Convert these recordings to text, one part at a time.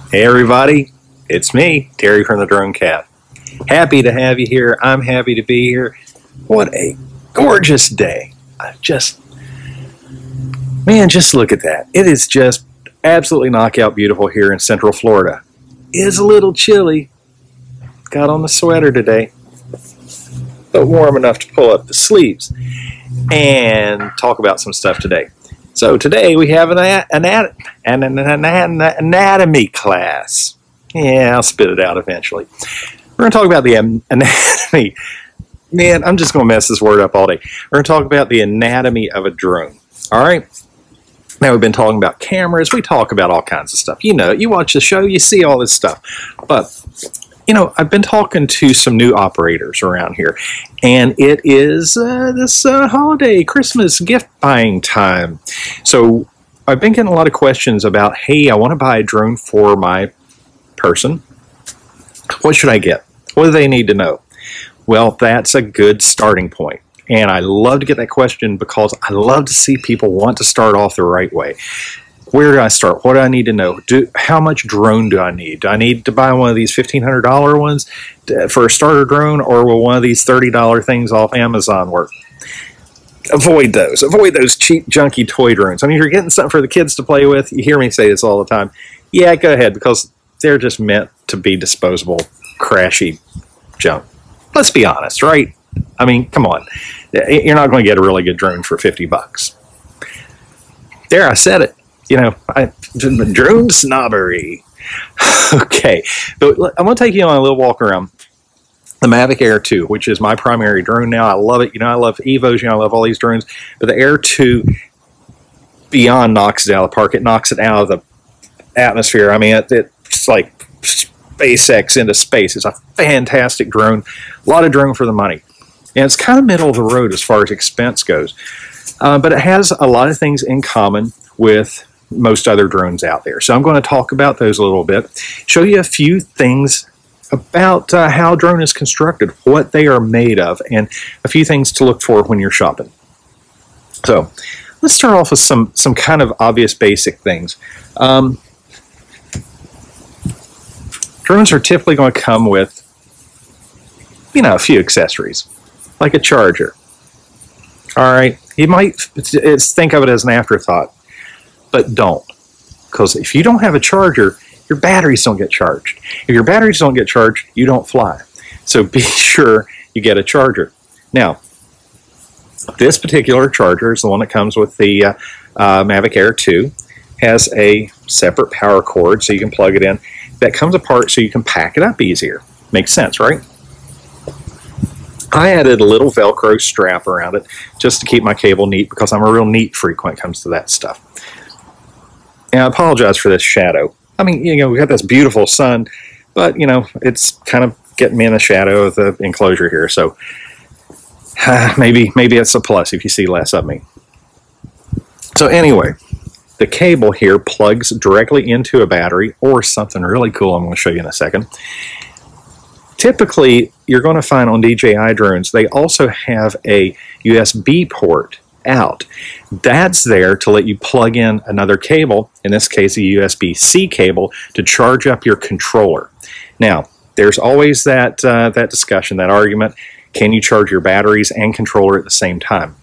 Hey everybody, it's me, Terry from the Dronecav. Happy to have you here. I'm happy to be here. What a gorgeous day. Man, just look at that. It is just absolutely knockout beautiful here in Central Florida. It is a little chilly. Got on the sweater today, but warm enough to pull up the sleeves and talk about some stuff today. So today we have an anatomy class. Yeah, I'll spit it out eventually. We're going to talk about the anatomy. Man, I'm just going to mess this word up all day. We're going to talk about the anatomy of a drone. All right? Now, we've been talking about cameras. We talk about all kinds of stuff. You know, you watch the show, you see all this stuff. But, you know, I've been talking to some new operators around here. And it is this holiday, Christmas gift buying time. So I've been getting a lot of questions about, hey, I want to buy a drone for my person. What should I get? What do they need to know? Well, that's a good starting point. And I love to get that question because I love to see people want to start off the right way. Where do I start? What do I need to know? How much drone do I need? Do I need to buy one of these $1,500 ones for a starter drone, or will one of these $30 things off Amazon work? Avoid those. Avoid those cheap, junky toy drones. I mean, if you're getting something for the kids to play with, you hear me say this all the time. Yeah, go ahead, because they're just meant to be disposable, crashy junk. Let's be honest, right? I mean, come on. You're not going to get a really good drone for 50 bucks. There, I said it. You know, drone snobbery. Okay, but I'm going to take you on a little walk around the Mavic Air 2, which is my primary drone now. I love it. You know, I love Evos. You know, I love all these drones. But the Air 2 beyond knocks it out of the park. It knocks it out of the atmosphere. I mean, it's like SpaceX into space. It's a fantastic drone. A lot of drone for the money. And it's kind of middle of the road as far as expense goes. But it has a lot of things in common with most other drones out there. So I'm going to talk about those a little bit, show you a few things about how a drone is constructed, what they are made of, and a few things to look for when you're shopping. So let's start off with some kind of obvious basic things. Drones are typically going to come with, you know, a few accessories, like a charger. All right, you might think of it as an afterthought, but don't. Because if you don't have a charger, your batteries don't get charged. If your batteries don't get charged, you don't fly. So be sure you get a charger. Now, this particular charger is the one that comes with the Mavic Air 2. Has a separate power cord so you can plug it in. That comes apart so you can pack it up easier. Makes sense, right? I added a little Velcro strap around it just to keep my cable neat because I'm a real neat freak when it comes to that stuff. And I apologize for this shadow. I mean, you know, we got this beautiful sun, but, you know, it's kind of getting me in the shadow of the enclosure here. So maybe it's a plus if you see less of me. So anyway, the cable here plugs directly into a battery or something really cool I'm going to show you in a second. Typically, you're going to find on DJI drones, they also have a USB port out. That's there to let you plug in another cable, in this case a USB-C cable, to charge up your controller. Now, there's always that discussion, that argument, can you charge your batteries and controller at the same time?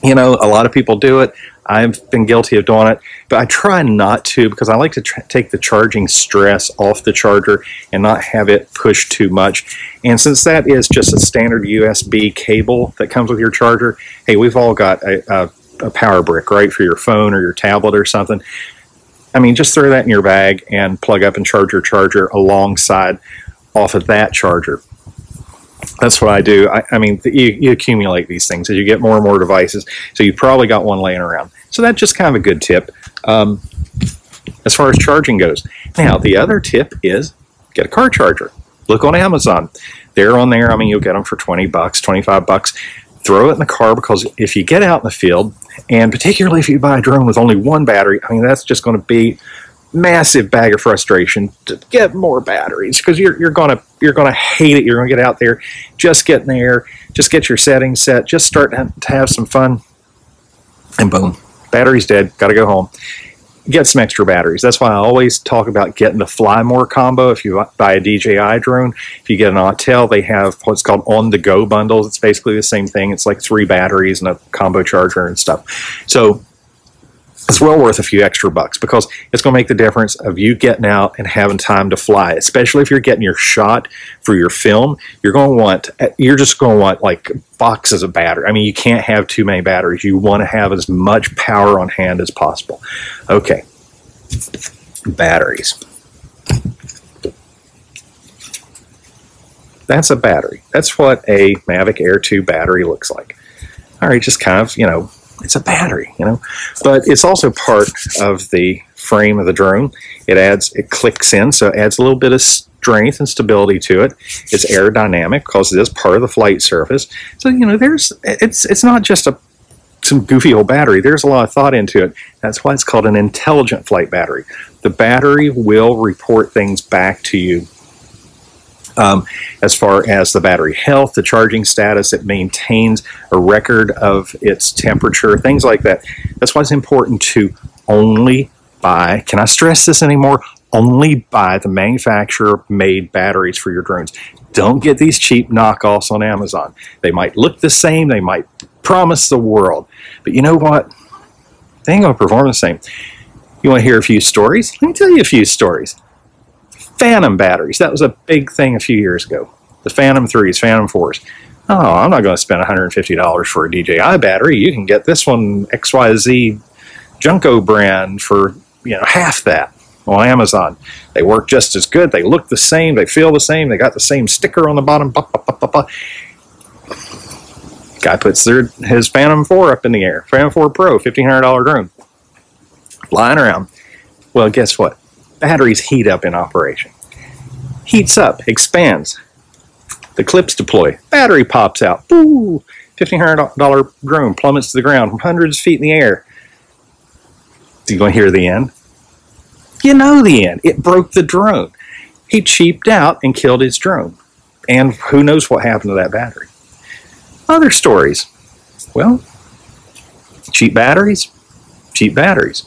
You know, a lot of people do it. I've been guilty of doing it, but I try not to because I like to take the charging stress off the charger and not have it push too much. And since that is just a standard USB cable that comes with your charger, hey, we've all got a power brick, right, for your phone or your tablet or something. I mean, just throw that in your bag and plug up and charge your charger alongside off of that charger. That's what I do. I mean, you accumulate these things as you get more and more devices, so you've probably got one laying around. So that's just kind of a good tip as far as charging goes. Now, the other tip is get a car charger. Look on Amazon. They're on there. I mean, you'll get them for 20 bucks, 25 bucks. Throw it in the car because if you get out in the field, and particularly if you buy a drone with only one battery, I mean, that's just going to be massive bag of frustration to get more batteries because you're gonna hate it. You're gonna get out there, just get in there, just get your settings set, just start to have some fun, and boom, battery's dead. Got to go home. get some extra batteries. That's why I always talk about getting the Fly More combo. If you buy a DJI drone, if you get an Autel, they have what's called on-the-go bundles. It's basically the same thing. It's like 3 batteries and a combo charger and stuff. So it's well worth a few extra bucks because it's going to make the difference of you getting out and having time to fly, especially if you're getting your shot for your film. You're just going to want like boxes of battery. I mean, you can't have too many batteries. You want to have as much power on hand as possible. Okay, batteries. That's a battery. That's what a Mavic Air 2 battery looks like. All right, just kind of, you know, it's a battery, you know, but it's also part of the frame of the drone. It clicks in, so it adds a little bit of strength and stability to it. It's aerodynamic because it is part of the flight surface. So, you know, it's not just some goofy old battery. There's a lot of thought into it. That's why it's called an intelligent flight battery. The battery will report things back to you. As far as the battery health, the charging status, it maintains a record of its temperature, things like that. That's why it's important to only buy, can I stress this anymore? Only buy the manufacturer-made batteries for your drones. Don't get these cheap knockoffs on Amazon. They might look the same, they might promise the world, but you know what? They ain't gonna perform the same. You wanna hear a few stories? Let me tell you a few stories. Phantom batteries. That was a big thing a few years ago. The Phantom 3s, Phantom 4s. Oh, I'm not going to spend $150 for a DJI battery. You can get this one XYZ Junko brand for, you know, half that on Amazon. They work just as good. They look the same. They feel the same. They got the same sticker on the bottom. Guy puts his Phantom 4 up in the air. Phantom 4 Pro, $1,500 drone. Flying around. Well, guess what? Batteries heat up in operation. Heats up, expands. The clips deploy. Battery pops out. Boo! $1,500 drone plummets to the ground from hundreds of feet in the air. You going to hear the end? You know the end. It broke the drone. He cheaped out and killed his drone. And who knows what happened to that battery. Other stories. Well, cheap batteries. Cheap batteries.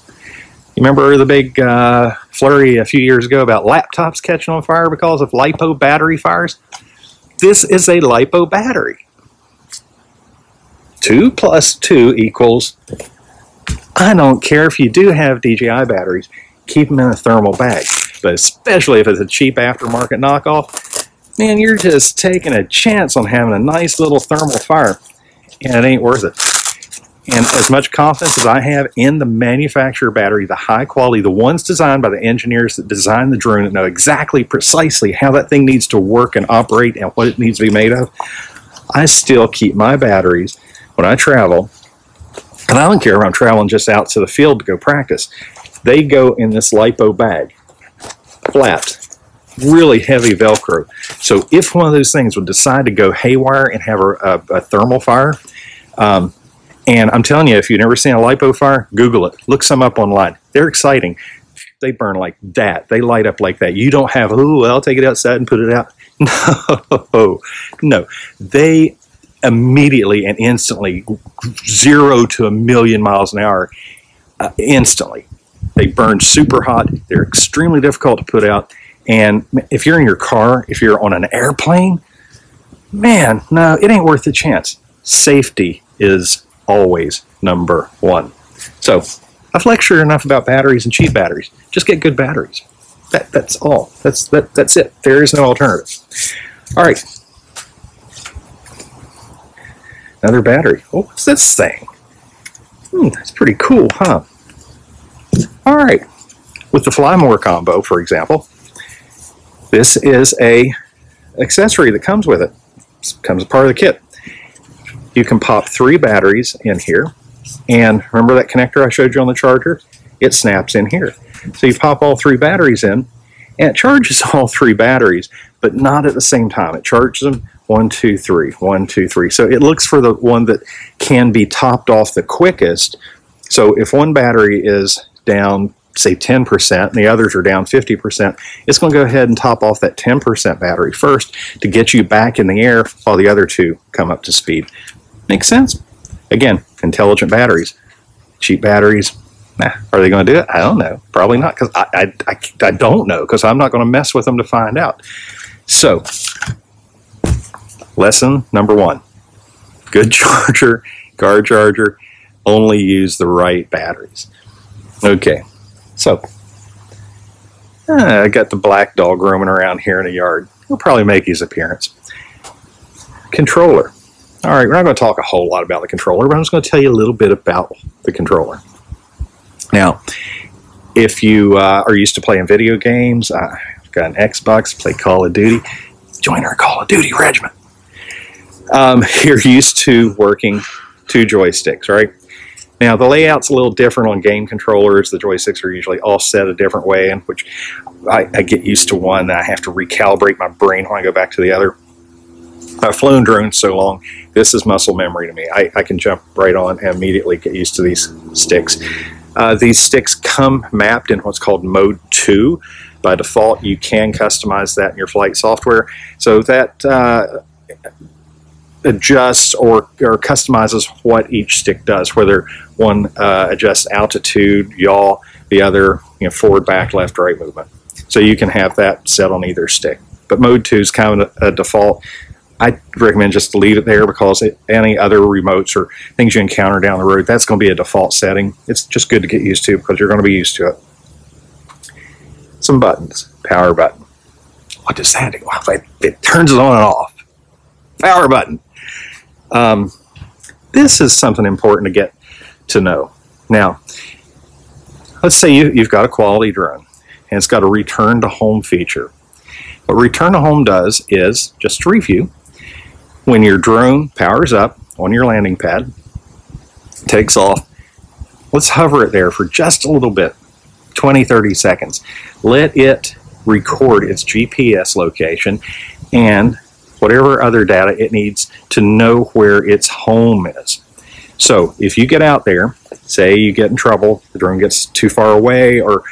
You remember the big flurry a few years ago about laptops catching on fire because of LiPo battery fires? This is a LiPo battery. 2 + 2 equals, I don't care if you do have DJI batteries, keep them in a thermal bag. But especially if it's a cheap aftermarket knockoff, man, you're just taking a chance on having a nice little thermal fire, and it ain't worth it. And as much confidence as I have in the manufacturer battery, the high quality, the ones designed by the engineers that design the drone that know exactly, precisely how that thing needs to work and operate and what it needs to be made of, I still keep my batteries when I travel. And I don't care if I'm traveling just out to the field to go practice. They go in this LiPo bag, flat, really heavy Velcro. So if one of those things would decide to go haywire and have a thermal fire, and I'm telling you, if you've never seen a LiPo fire, Google it. Look some up online. They're exciting. They burn like that. They light up like that. You don't have, oh, I'll take it outside and put it out. No, no. They immediately and instantly, 0 to 1,000,000 miles an hour, instantly. They burn super hot. They're extremely difficult to put out. And if you're in your car, if you're on an airplane, man, no, it ain't worth the chance. Safety is always #1. So I've lectured enough about batteries and cheap batteries. Just get good batteries. That's all. That's it. There is no alternative. All right. Another battery. Oh, what's this thing? That's pretty cool, huh? All right. With the Fly More combo, for example, this is a accessory that comes with it. It comes as part of the kit. You can pop 3 batteries in here, and remember that connector I showed you on the charger? It snaps in here. So you pop all 3 batteries in, and it charges all 3 batteries, but not at the same time. It charges them 1, 2, 3, 1, 2, 3. So it looks for the one that can be topped off the quickest. So if one battery is down, say 10%, and the others are down 50%, it's going to go ahead and top off that 10% battery first to get you back in the air while the other 2 come up to speed. Makes sense? Again, intelligent batteries. Cheap batteries, Nah, are they going to do it? I don't know. Probably not, because I don't know, because I'm not going to mess with them to find out. So, lesson number 1. Good charger, car charger, only use the right batteries. Okay, so I got the black dog roaming around here in the yard. He'll probably make his appearance. Controller. All right, we're not going to talk a whole lot about the controller, but I'm just going to tell you a little bit about the controller. Now, if you are used to playing video games, got an Xbox, play Call of Duty, join our Call of Duty regiment. You're used to working 2 joysticks, right? Now, the layout's a little different on game controllers. The joysticks are usually all set a different way, in which I get used to one, and I have to recalibrate my brain when I go back to the other. I've flown drones so long, this is muscle memory to me. I can jump right on and immediately get used to these sticks. These sticks come mapped in what's called Mode 2. By default, you can customize that in your flight software. So that adjusts or customizes what each stick does, whether one adjusts altitude, yaw, the other forward, back, left, right movement. So you can have that set on either stick. But Mode 2 is kind of a default. I recommend just to leave it there, because any other remotes or things you encounter down the road, that's going to be a default setting. It's just good to get used to, because you're going to be used to it. Some buttons. Power button. What does that do? Well, it turns it on and off. Power button. This is something important to get to know. Now, let's say you've got a quality drone, and it's got a return to home feature. What return to home does is, just to review, when your drone powers up on your landing pad, takes off, let's hover it there for just a little bit, 20-30 seconds. Let it record its GPS location and whatever other data it needs to know where its home is. So if you get out there, say you get in trouble, the drone gets too far away, or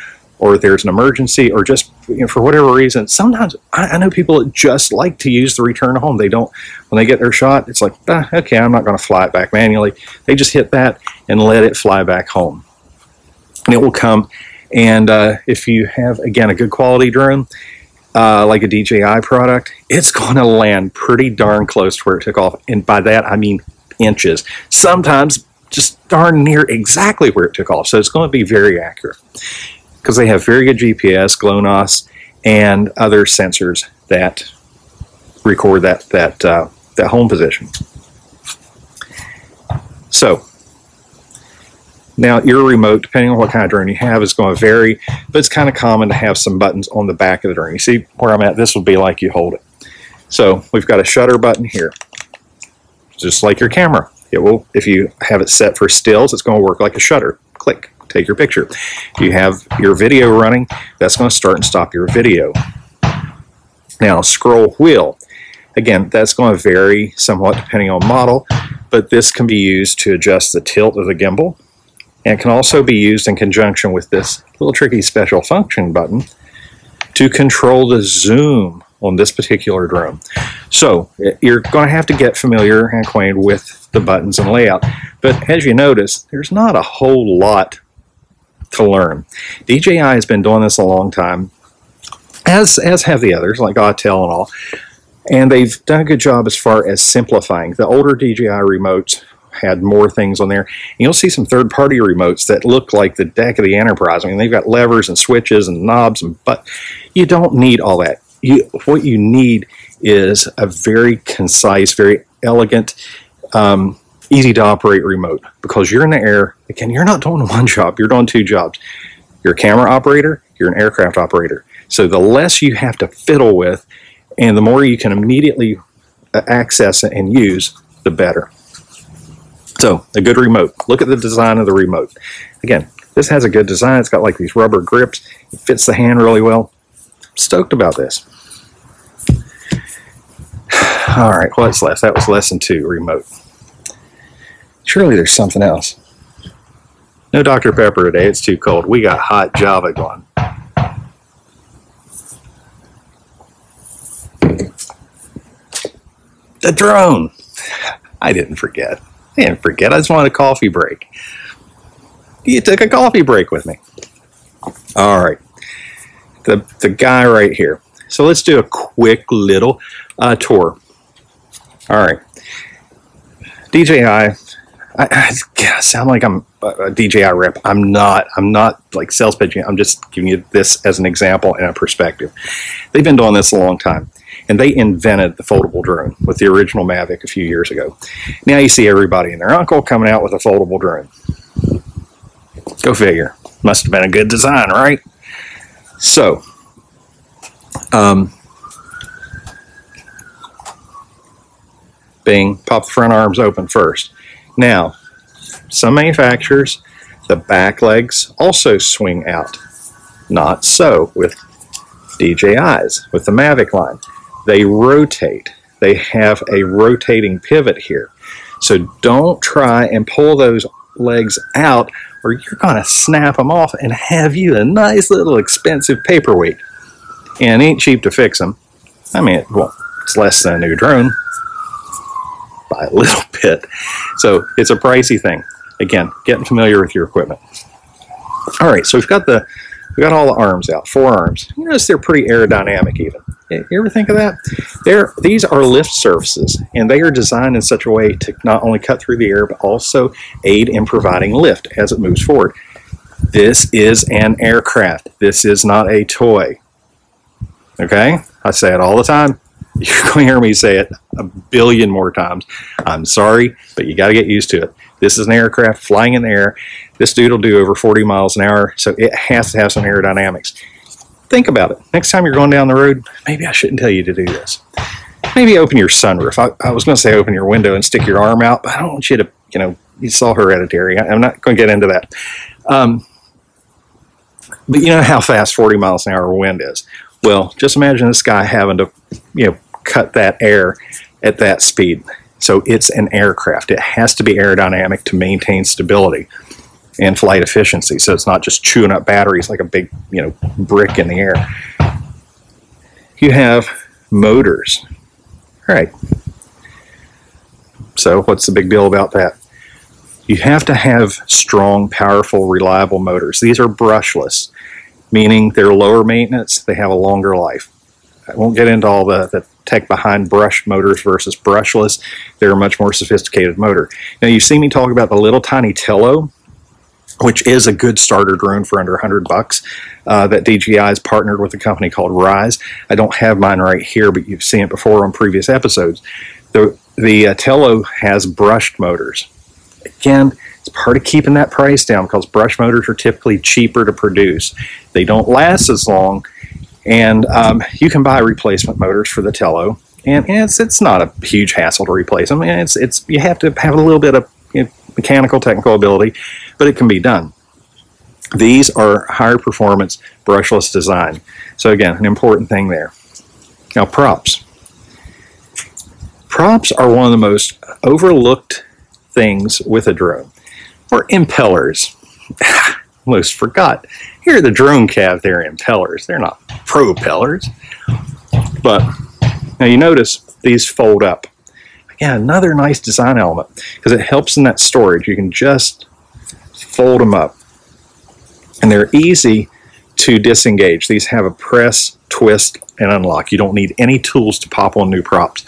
there's an emergency, or just for whatever reason, sometimes I know people that just like to use the return to home. They don't, when they get their shot, it's like, okay, I'm not going to fly it back manually. They just hit that and let it fly back home. And it will come, and if you have, again, a good quality drone, like a DJI product, it's going to land pretty darn close to where it took off. And by that, I mean inches. Sometimes just darn near exactly where it took off. So it's going to be very accurate, because they have very good GPS, GLONASS, and other sensors that record that home position. So now your remote, depending on what kind of drone you have, is going to vary, but it's kind of common to have some buttons on the back of the drone. You see where I'm at? This would be like you hold it. So we've got a shutter button here, just like your camera. It will, if you have it set for stills, it's going to work like a shutter. Click. Take your picture. If you have your video running, that's going to start and stop your video. Now, scroll wheel. Again, that's going to vary somewhat depending on model, but this can be used to adjust the tilt of the gimbal, and it can also be used in conjunction with this little tricky special function button to control the zoom on this particular drone. So you're going to have to get familiar and acquainted with the buttons and layout, but as you notice, there's not a whole lot to learn. DJI has been doing this a long time, as have the others, like Autel and all, and they've done a good job as far as simplifying. The older DJI remotes had more things on there, and you'll see some third-party remotes that look like the deck of the Enterprise. I mean, they've got levers and switches and knobs, but you don't need all that. What you need is a very concise, very elegant, easy to operate remote, because you're in the air. Again, you're not doing one job, you're doing 2 jobs. You're a camera operator, you're an aircraft operator. So the less you have to fiddle with, and the more you can immediately access it and use, the better. So a good remote. Look at the design of the remote. Again, this has a good design. It's got like these rubber grips. It fits the hand really well. I'm stoked about this. All right, what's left? That was lesson 2, remote. Surely there's something else. No Dr. Pepper today. It's too cold. We got hot Java going. The drone. I didn't forget. I just wanted a coffee break. You took a coffee break with me. All right, the guy right here. So let's do a quick little tour. All right, DJI. I sound like I'm a DJI rep. I'm not like sales pitching. I'm just giving you this as an example and a perspective. They've been doing this a long time, and they invented the foldable drone with the original Mavic a few years ago. Now you see everybody and their uncle coming out with a foldable drone. Go figure. Must have been a good design, right? So, bing, pop the front arms open first. Now, some manufacturers, the back legs also swing out. Not so with DJI's, with the Mavic line. They rotate. They have a rotating pivot here. So don't try and pull those legs out, or you're going to snap them off and have you a nice little expensive paperweight. And it ain't cheap to fix them. I mean, well, it's less than a new drone by a little bit. So it's a pricey thing. Again, getting familiar with your equipment. All right, so we've got all the arms out, 4 arms. You notice they're pretty aerodynamic even. You ever think of that? These are lift surfaces, and they are designed in such a way to not only cut through the air, but also aid in providing lift as it moves forward. This is an aircraft. This is not a toy. Okay? I say it all the time. You're going to hear me say it a billion more times. I'm sorry, but you got to get used to it. This is an aircraft flying in the air. This dude will do over 40 miles an hour, so it has to have some aerodynamics. Think about it. Next time you're going down the road, maybe I shouldn't tell you to do this. Maybe open your sunroof. I was going to say open your window and stick your arm out, but I don't want you to, you saw Hereditary. I'm not going to get into that. But you know how fast 40 miles an hour wind is. Well, just imagine this guy having to, cut that air at that speed. So it's an aircraft. It has to be aerodynamic to maintain stability and flight efficiency. So it's not just chewing up batteries like a big, brick in the air. You have motors. All right. So what's the big deal about that? You have to have strong, powerful, reliable motors. These are brushless, meaning they're lower maintenance. They have a longer life. I won't get into all the tech behind brushed motors versus brushless. They're a much more sophisticated motor. Now you see me talk about the little tiny Tello, which is a good starter drone for under $100 that DJI has partnered with a company called Rise. I don't have mine right here, but you've seen it before on previous episodes. The Tello has brushed motors. Again, it's part of keeping that price down because brush motors are typically cheaper to produce. They don't last as long, and you can buy replacement motors for the Tello, and it's not a huge hassle to replace them. And you have to have a little bit of mechanical, technical ability, but it can be done. These are higher performance brushless design. So again, an important thing there. Now props. Props are one of the most overlooked things with a drone, or impellers. Almost forgot. Here are the dronecav, they're impellers. They're not propellers. But now you notice these fold up. Again, another nice design element because it helps in that storage. You can just fold them up. And they're easy to disengage. These have a press, twist, and unlock. You don't need any tools to pop on new props.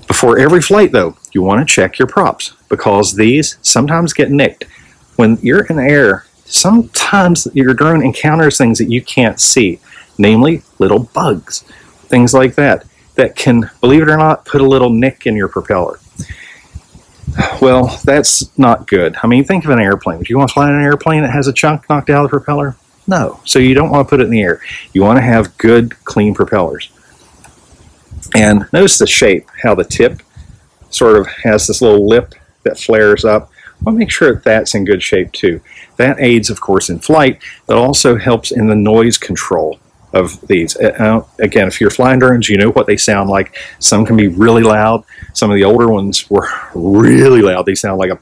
Before every flight, though, you want to check your props because these sometimes get nicked. When you're in the air, sometimes your drone encounters things that you can't see, namely little bugs, things like that, that can, believe it or not, put a little nick in your propeller. Well, that's not good. I mean, think of an airplane. Would you want to fly in an airplane that has a chunk knocked out of the propeller? No. So you don't want to put it in the air. You want to have good, clean propellers. And notice the shape, how the tip sort of has this little lip that flares up. Well, make sure that that's in good shape too. That aids, of course, in flight, but also helps in the noise control of these. Again, if you're flying drones, you know what they sound like. Some can be really loud. Some of the older ones were really loud. They sound like a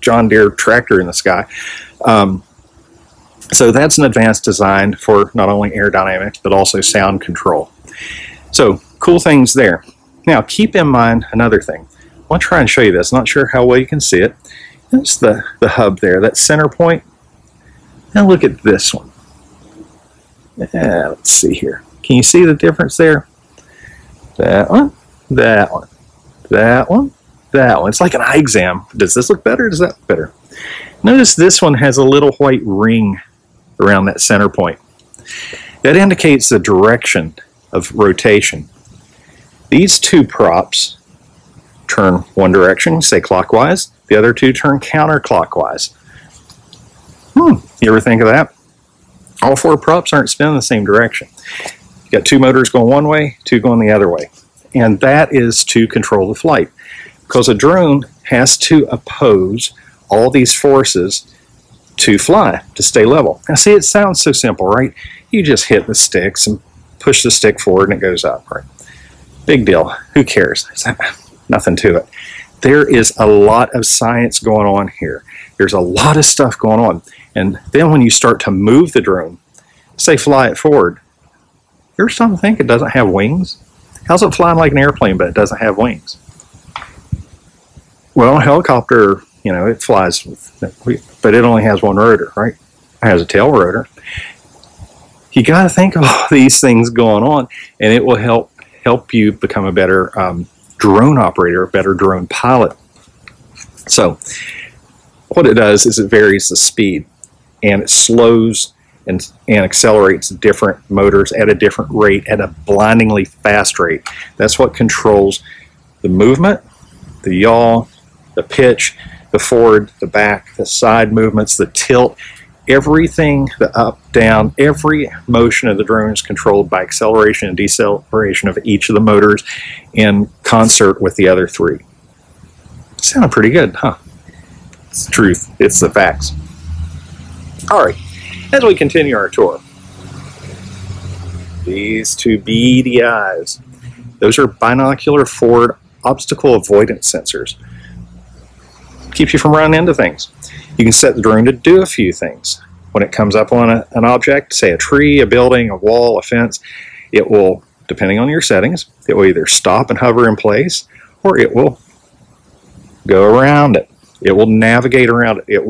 John Deere tractor in the sky. So that's an advanced design for not only aerodynamics, but also sound control. So cool things there. Now keep in mind another thing. I want to try and show you this. Not sure how well you can see it. There's the hub there, that center point. Now look at this one. Let's see here. Can you see the difference there? That one, that one, that one, that one. It's like an eye exam. Does this look better? Does that look better? Notice this one has a little white ring around that center point. That indicates the direction of rotation. These two props turn one direction, say clockwise. The other two turn counterclockwise. You ever think of that? All four props aren't spinning the same direction. You got two motors going one way, two going the other way. And that is to control the flight. Because a drone has to oppose all these forces to fly, to stay level. Now see, it sounds so simple, right? You just hit the sticks and push the stick forward and it goes up, right? Big deal. Who cares? Nothing to it. There is a lot of science going on here. There's a lot of stuff going on. And then when you start to move the drone, say fly it forward, you ever stop to think it doesn't have wings? How's it flying like an airplane but it doesn't have wings? Well, a helicopter, you know, it flies, but it only has one rotor, right? It has a tail rotor. You got to think of all these things going on, and it will help you become a better drone operator, a better drone pilot. So what it does is it varies the speed, and it slows and accelerates different motors at a different rate, at a blindingly fast rate. That's what controls the movement, the yaw, the pitch, the forward, the back, the side movements, the tilt, everything, the up, down, every motion of the drone is controlled by acceleration and deceleration of each of the motors in concert with the other three. Sounded pretty good, huh? It's the truth. It's the facts. All right, as we continue our tour, these two beady eyes, those are binocular forward obstacle avoidance sensors. Keeps you from running into things. You can set the drone to do a few things. When it comes up on an object, say a tree, a building, a wall, a fence, it will, depending on your settings, it will either stop and hover in place, or it will go around it. It will navigate around it.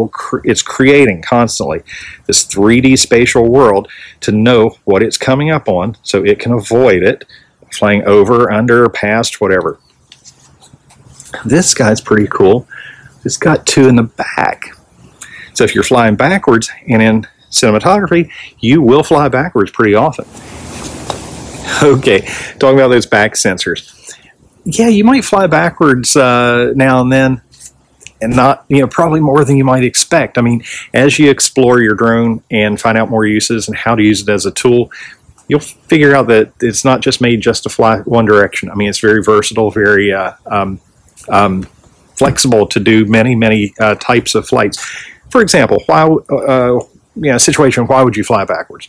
It's creating constantly this 3D spatial world to know what it's coming up on so it can avoid it, flying over, under, past, whatever. This guy's pretty cool. It's got two in the back. So if you're flying backwards, and in cinematography, you will fly backwards pretty often. Okay, talking about those back sensors. Yeah, you might fly backwards now and then, and not, you know, probably more than you might expect. I mean, as you explore your drone and find out more uses and how to use it as a tool, you'll figure out that it's not just made just to fly one direction. I mean, it's very versatile, very flexible to do many types of flights. For example, situation, why would you fly backwards?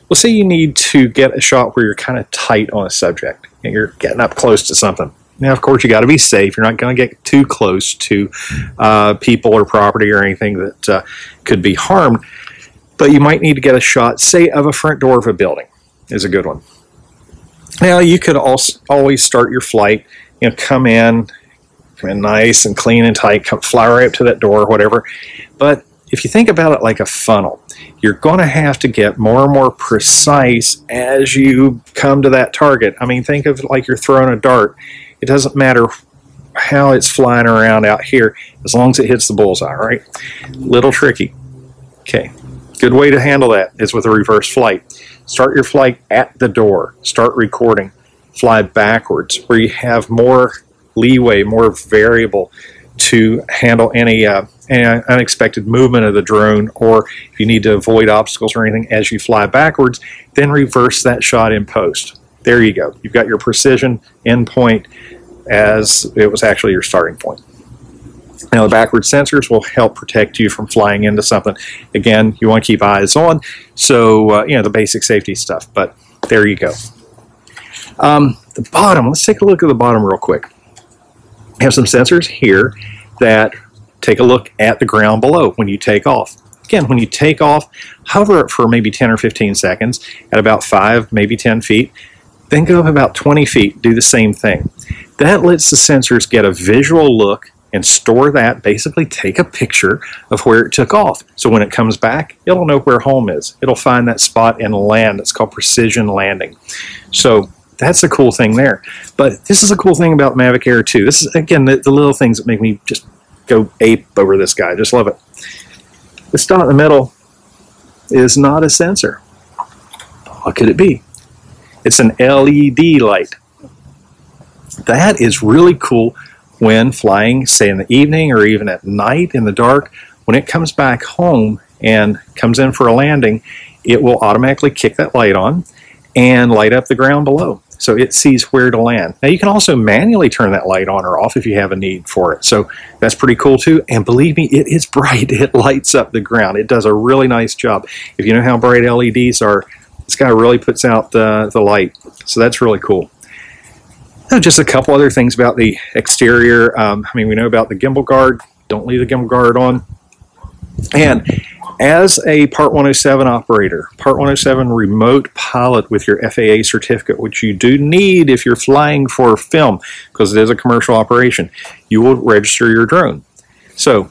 Well, say you need to get a shot where you're kind of tight on a subject and you're getting up close to something. Now, of course, you got to be safe. You're not going to get too close to people or property or anything that could be harmed. But you might need to get a shot, say, of a front door of a building is a good one. Now, you could also always start your flight, you know, come in nice and clean and tight, fly right up to that door or whatever. But if you think about it like a funnel, you're going to have to get more and more precise as you come to that target. I mean, think of it like you're throwing a dart. It doesn't matter how it's flying around out here as long as it hits the bullseye, right? Little tricky. Okay, good way to handle that is with a reverse flight. Start your flight at the door. Start recording. Fly backwards where you have more leeway, more variable to handle any unexpected movement of the drone, or if you need to avoid obstacles or anything as you fly backwards, then reverse that shot in post. There you go. You've got your precision endpoint as it was actually your starting point. Now, the backward sensors will help protect you from flying into something. Again, you want to keep eyes on, so you know, the basic safety stuff, but there you go. The bottom, let's take a look at the bottom real quick. We have some sensors here that take a look at the ground below when you take off. Again, when you take off, hover it for maybe 10 or 15 seconds at about 5, maybe 10 feet. Then go up about 20 feet, do the same thing. That lets the sensors get a visual look and store that, basically take a picture of where it took off. So when it comes back, it'll know where home is. It'll find that spot and land. It's called precision landing. So that's the cool thing there. But this is a cool thing about Mavic Air 2. This is, again, the little things that make me just go ape over this guy. Just love it. This dot in the middle is not a sensor. What could it be? It's an LED light. That is really cool when flying, say in the evening or even at night in the dark. When it comes back home and comes in for a landing, it will automatically kick that light on and light up the ground below. So it sees where to land. Now you can also manually turn that light on or off if you have a need for it. So that's pretty cool too. And believe me, it is bright. It lights up the ground. It does a really nice job. If you know how bright LEDs are, this guy really puts out the light. So that's really cool. Now, just a couple other things about the exterior. I mean, we know about the gimbal guard. Don't leave the gimbal guard on. And as a Part 107 operator, Part 107 remote pilot with your FAA certificate, which you do need if you're flying for film, because it is a commercial operation, you will register your drone. So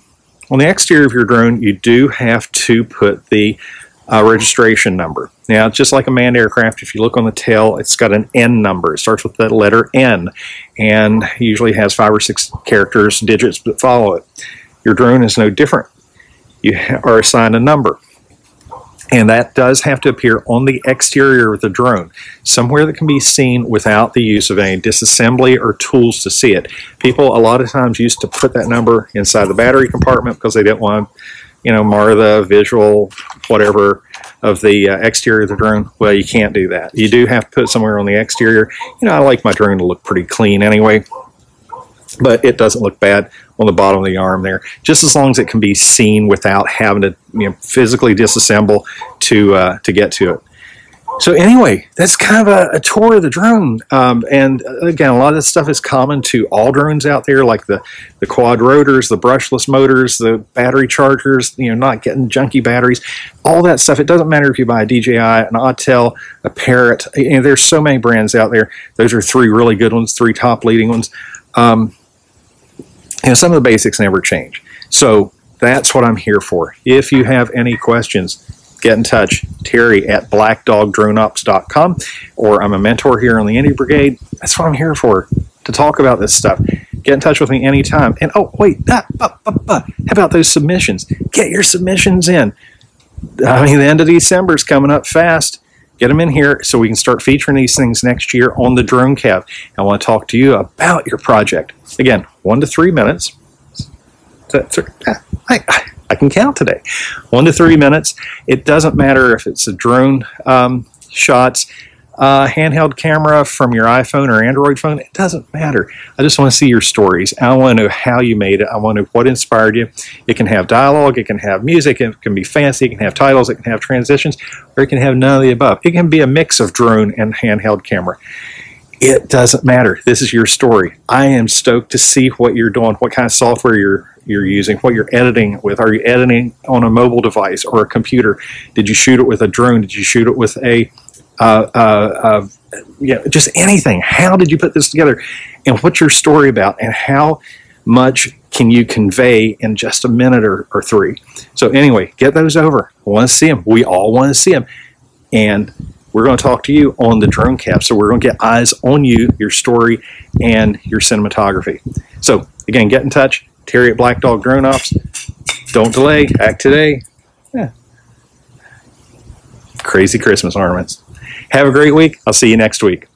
on the exterior of your drone, you do have to put the registration number. Now, just like a manned aircraft, if you look on the tail, it's got an N number. It starts with the letter N and usually has 5 or 6 characters, digits that follow it. Your drone is no different. You are assigned a number, and that does have to appear on the exterior of the drone, somewhere that can be seen without the use of any disassembly or tools to see it. People a lot of times used to put that number inside the battery compartment because they didn't want to, you know, mar the visual whatever of the exterior of the drone. Well, you can't do that. You do have to put it somewhere on the exterior. You know, I like my drone to look pretty clean anyway, but it doesn't look bad on the bottom of the arm there, just as long as it can be seen without having to, you know, physically disassemble to get to it. So anyway, that's kind of a tour of the drone. And again, a lot of this stuff is common to all drones out there, like the quad rotors, the brushless motors, the battery chargers, you know, not getting junky batteries, all that stuff. It doesn't matter if you buy a DJI, an Autel, a Parrot. You know, there's so many brands out there. Those are 3 really good ones, 3 top leading ones. You know, some of the basics never change. So that's what I'm here for. If you have any questions, get in touch. Terry at blackdogdroneops.com, or I'm a mentor here on the Indie Brigade. That's what I'm here for, to talk about this stuff. Get in touch with me anytime. And oh, wait, how about those submissions? Get your submissions in. I mean, the end of December is coming up fast. Get them in here so we can start featuring these things next year on the DroneCav. I want to talk to you about your project. Again, 1 to 3 minutes. I can count today. 1 to 3 minutes. It doesn't matter if it's a drone shots, handheld camera from your iPhone or Android phone. It doesn't matter. I just want to see your stories. I want to know how you made it. I want to know what inspired you. It can have dialogue. It can have music. It can be fancy. It can have titles. It can have transitions. Or it can have none of the above. It can be a mix of drone and handheld camera. It doesn't matter. This is your story. I am stoked to see what you're doing, what kind of software you're using, what you're editing with. Are you editing on a mobile device or a computer? Did you shoot it with a drone? Did you shoot it with a just anything? How did you put this together? And what's your story about? And how much can you convey in just a minute or 3? So anyway, get those over. I want to see them. We all want to see them. And we're going to talk to you on the DroneCav. So we're going to get eyes on you, your story, and your cinematography. So again, get in touch. Terry at Black Dog Drone Ops. Don't delay. Act today. Yeah. Crazy Christmas ornaments. Have a great week. I'll see you next week.